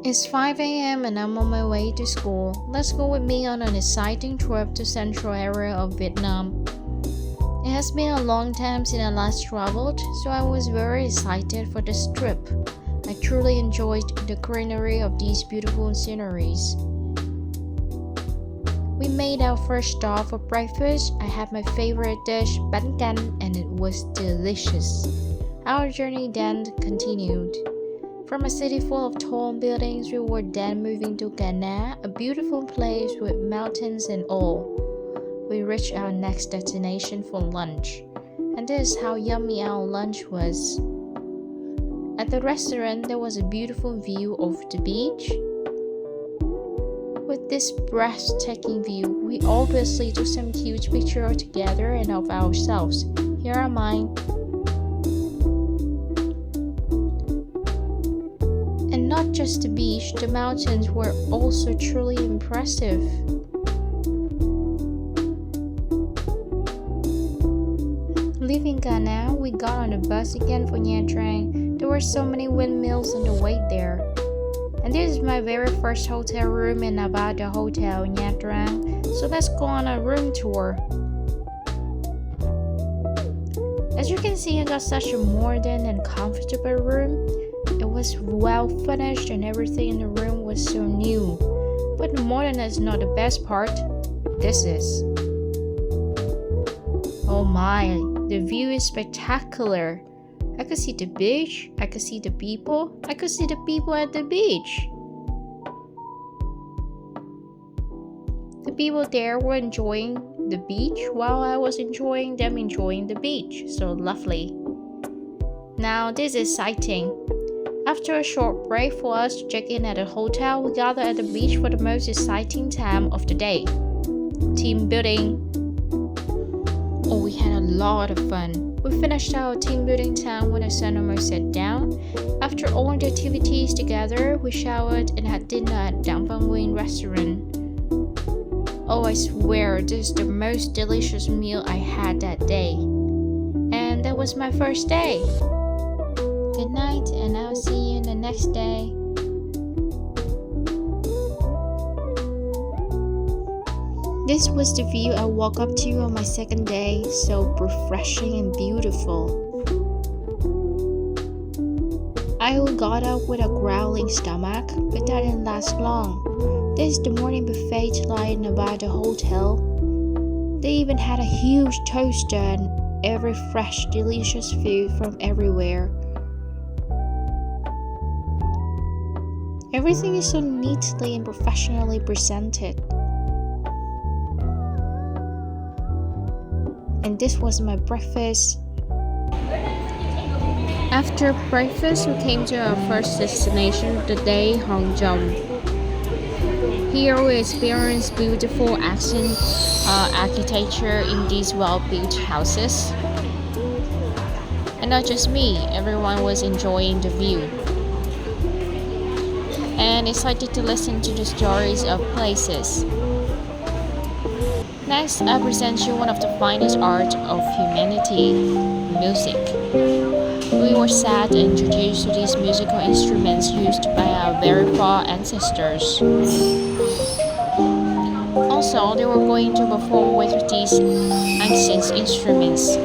It's 5 a.m. and I'm on my way to school. Let's go with me on an exciting trip to central area of Vietnam. It has been a long time since I last traveled, so I was very excited for this trip. I truly enjoyed the greenery of these beautiful sceneries. We made our first stop for breakfast. I had my favorite dish, bánh canh, and it was delicious. Our journey then continued. From a city full of tall buildings, we were then moving to Ca Ná, a beautiful place with mountains and all. We reached our next destination for lunch, and this is how yummy our lunch was. At the restaurant, there was a beautiful view of the beach. With this breathtaking view, we obviously took some huge pictures together and of ourselves. Here are mine. And not just the beach, the mountains were also truly impressive. Leaving Ca Ná, we got on a bus again for Nha Trang. There were so many windmills on the way there. And this is my very first hotel room in Nevada Hotel, Nha Trang. So let's go on a room tour. As you can see, I got such a modern and comfortable room. It was well furnished and everything in the room was so new. But modern is not the best part. This is. Oh my, the view is spectacular. I could see the beach, I could see the people, I could see the people at the beach. The people there were enjoying the beach while I was enjoying them enjoying the beach. So lovely. Now this is exciting. After a short break for us to check in at a hotel, we gathered at the beach for the most exciting time of the day. Team building. Oh, we had a lot of fun. We finished our team building time when the sun almost set down. After all the activities together, we showered and had dinner at Dang Văn Nguyên restaurant. Oh, I swear, this is the most delicious meal I had that day. And that was my first day. Good night, and I'll see you the next day. This was the view I woke up to on my second day, so refreshing and beautiful. I got up with a growling stomach, but that didn't last long. This is the morning buffet tonight in Nevada Hotel. They even had a huge toaster and every fresh, delicious food from everywhere. Everything is so neatly and professionally presented. And this was my breakfast. After breakfast, we came to our first destination of the day, Hong Kong. Here we experienced beautiful accent architecture in these well-built houses. And not just me, everyone was enjoying the view. And excited to listen to the stories of places. Next, I present you one of the finest art of humanity, music. We were sad and introduced to these musical instruments used by our very far ancestors. Also, they were going to perform with these ancient instruments.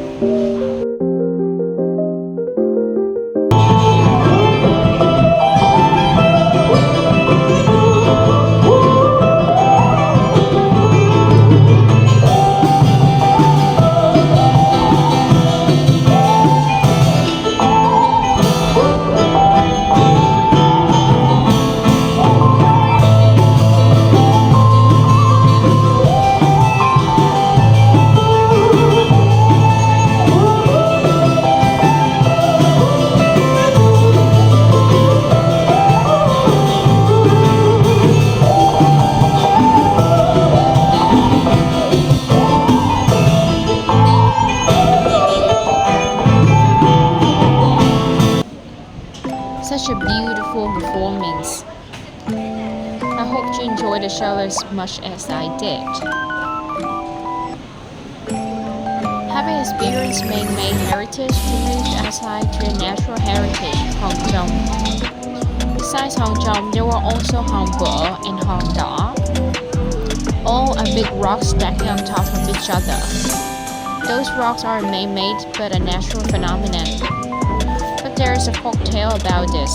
Such a beautiful performance. I hope you enjoyed the show as much as I did. Having experienced man-made heritage to move outside to the natural heritage of Hong Kong. Besides Hòn Chom, there were also Hòn Vợ and Hòn Đỏ. All are big rocks stacking on top of each other. Those rocks are man-made but a natural phenomenon. But there is a folk tale about this.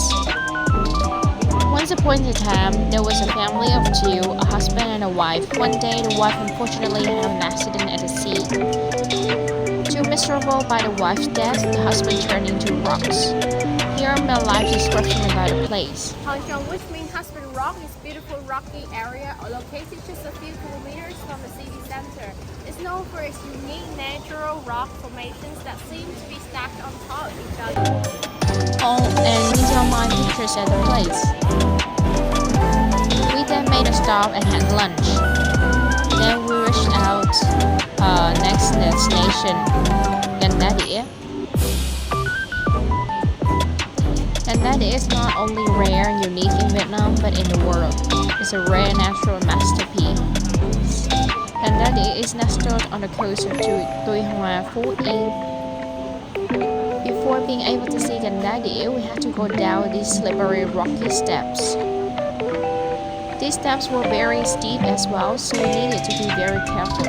Once upon a time, there was a family of two, a husband and a wife. One day, the wife unfortunately had an accident at the sea. Too miserable by the wife's death, the husband turned into rocks. Here are my life description about the place. Hòn Chom, which means Husband Rock, is a beautiful rocky area located just a few kilometers from the city center. It's known for its unique natural rock formations that seem to be stacked on top of each other. Oh, and these are my pictures at the place. We then made a stop and had lunch. Then we rushed out next destination, Gành Đá Đĩa. Gành Đá Đĩa is not only rare and unique in Vietnam but in the world. It's a rare natural masterpiece. Gành Đá Đĩa is nestled on the coast of Tuy Hòa, Phú Yên. Before being able to see Gành Đá Đĩa, we had to go down these slippery rocky steps. These steps were very steep as well, so we needed to be very careful.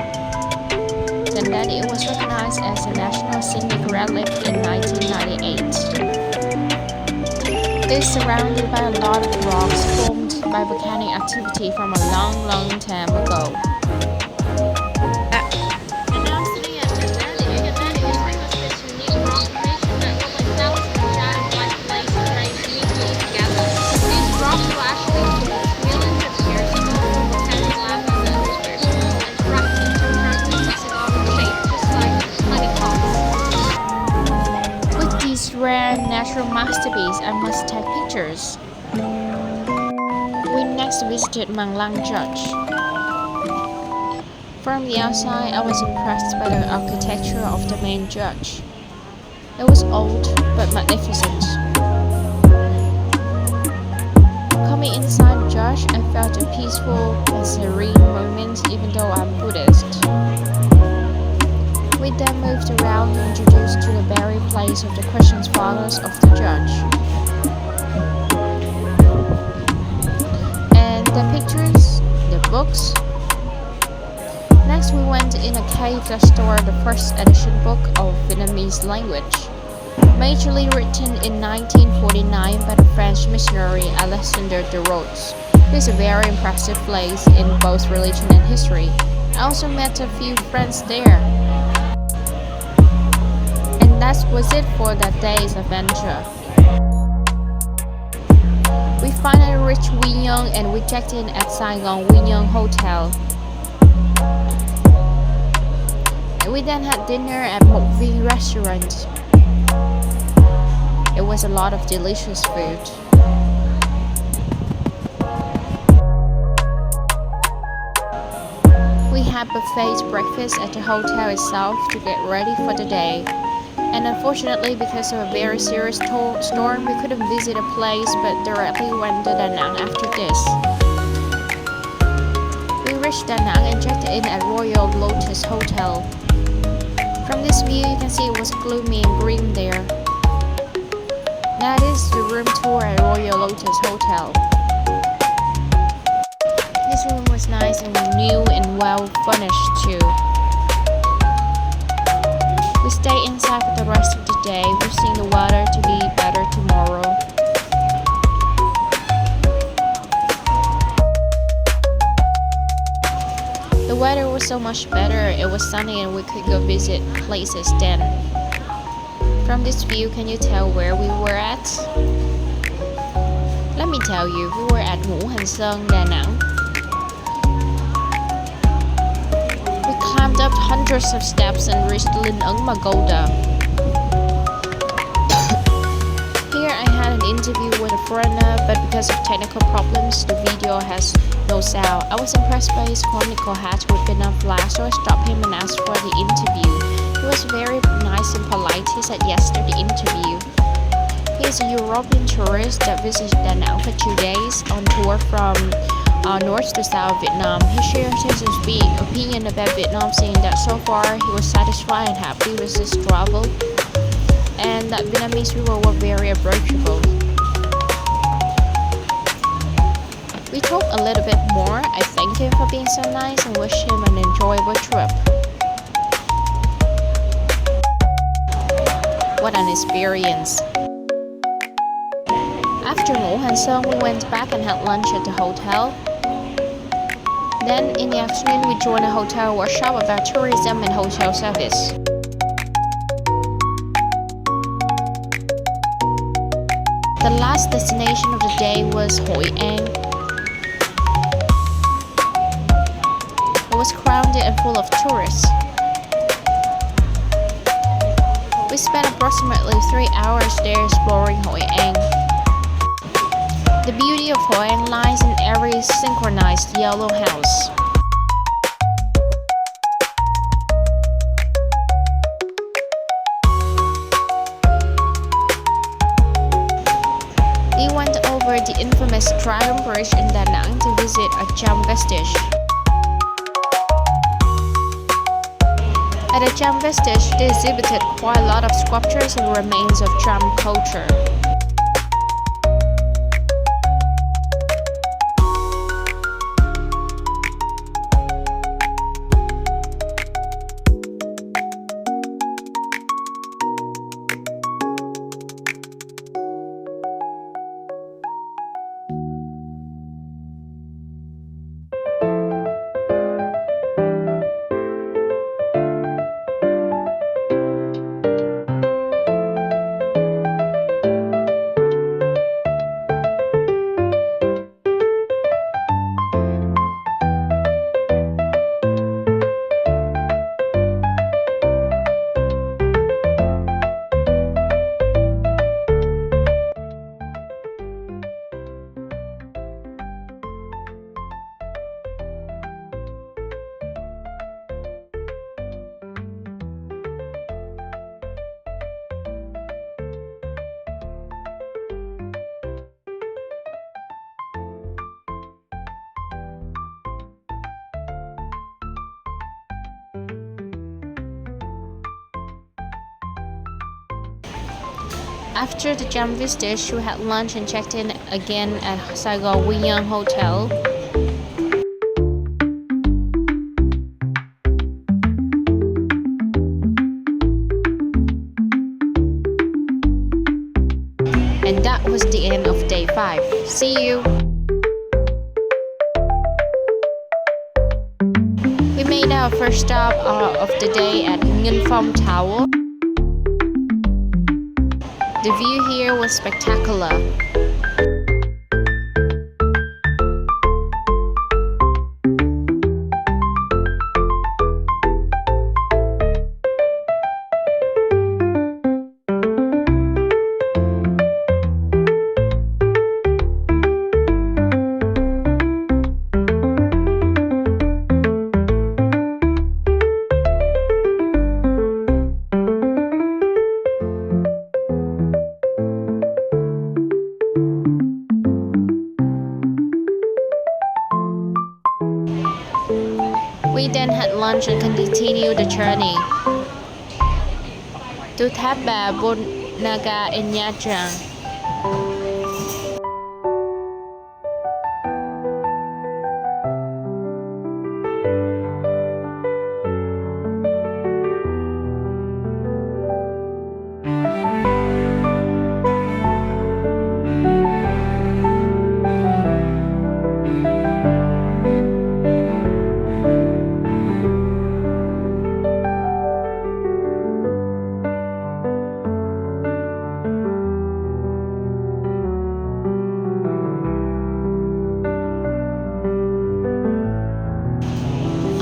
Gành Đá Đĩa was recognized as a National Scenic Relic in 1998. It is surrounded by a lot of rocks formed by volcanic activity from a long, long time ago. And now I'm sitting at Gành Đá Đĩa. Gành Đá Đĩa is famous for its unique rock formation that look like thousands of shadow-like plates arranged neatly together. These rocks were actually formed millions of years ago from volcanic lava that was very small and cracked into a perfect hexagonal shape, just like honeycombs. With these rare natural masterpieces, I must take pictures. We next visited Mang Lang Church. From the outside, I was impressed by the architecture of the main church. It was old but magnificent. Coming inside the church, I felt a peaceful and serene moment even though I'm Buddhist. We then moved around and introduced to the burial place of the Christian fathers of the church. And the pictures, the books. Next we went in a cave that stored the first edition book of Vietnamese language, majorly written in 1949 by the French missionary Alexander de Rhodes. It is a very impressive place in both religion and history. I also met a few friends there. That was it for that day's adventure. We finally reached Quy Nhơn and we checked in at Saigon Quy Nhơn Hotel. We then had dinner at Một Viên restaurant. It was a lot of delicious food. We had buffet breakfast at the hotel itself to get ready for the day. And unfortunately, because of a very serious storm, we couldn't visit a place but directly went to Da Nang after this. We reached Da Nang and checked in at Royal Lotus Hotel. From this view, you can see it was gloomy and grim there. That is the room tour at Royal Lotus Hotel. This room was nice and new and well furnished too. We stay inside for the rest of the day, wishing the weather to be better tomorrow. The weather was so much better, it was sunny and we could go visit places then. From this view, can you tell where we were at? Let me tell you, we were at Ngũ Hành Sơn, Da Nang. We climbed up hundreds of steps and reached Linh Ấn Pagoda. Here I had an interview with a foreigner, but because of technical problems, the video has no sound. I was impressed by his conical hat with Vietnam flag, so I stopped him and asked for the interview. He was very nice and polite. He said yes to the interview. He is a European tourist that visited Da Nang for 2 days on tour from north to south Vietnam. He shared his opinion about Vietnam, saying that so far he was satisfied and happy with his travel, and that Vietnamese people were very approachable. We talked a little bit more. I thanked him for being so nice and wished him an enjoyable trip. What an experience. After ngủ Hành Sơn, we went back and had lunch at the hotel. Then in the afternoon, we joined a hotel workshop about tourism and hotel service. The last destination of the day was Hội An. It was crowded and full of tourists. We spent approximately 3 hours there exploring Hội An. The beauty of Hội An lies in every synchronized yellow house. We went over the infamous Dragon Bridge in Da Nang to visit a Cham vestige. At the Cham vestige, they exhibited quite a lot of sculptures and remains of Cham culture. After the Cham vestige, we had lunch and checked in again at Saigon Wiyang Hotel. And that was the end of day 5. See you! We made our first stop of the day at Nguyen Phong Tower. The view here was spectacular. We then had lunch and continued the journey to Tháp Bà Bôn Naga in Nha Trang.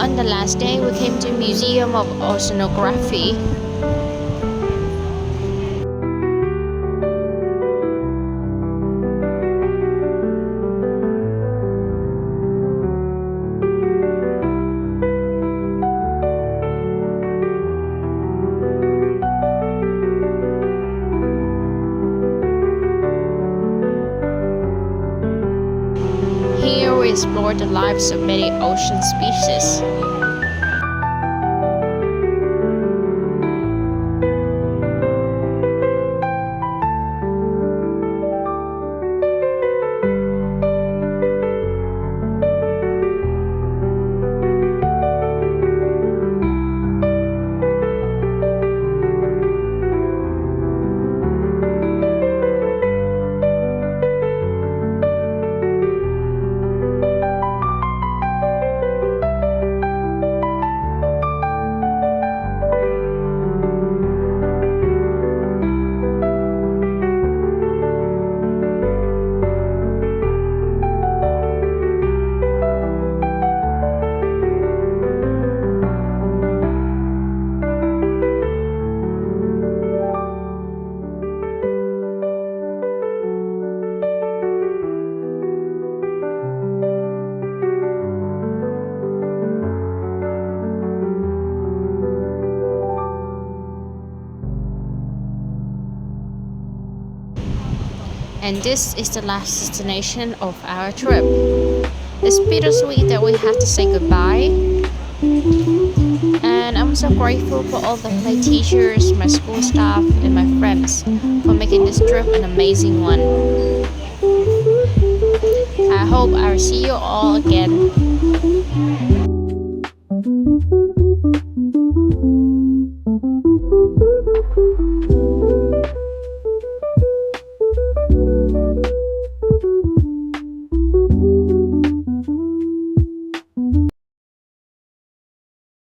On the last day, we came to Museum of Oceanography. Here we explore the lives of many ocean species. And this is the last destination of our trip. It's bittersweet that we have to say goodbye. And I'm so grateful for all the play teachers, my school staff, and my friends for making this trip an amazing one. I hope I'll see you all again.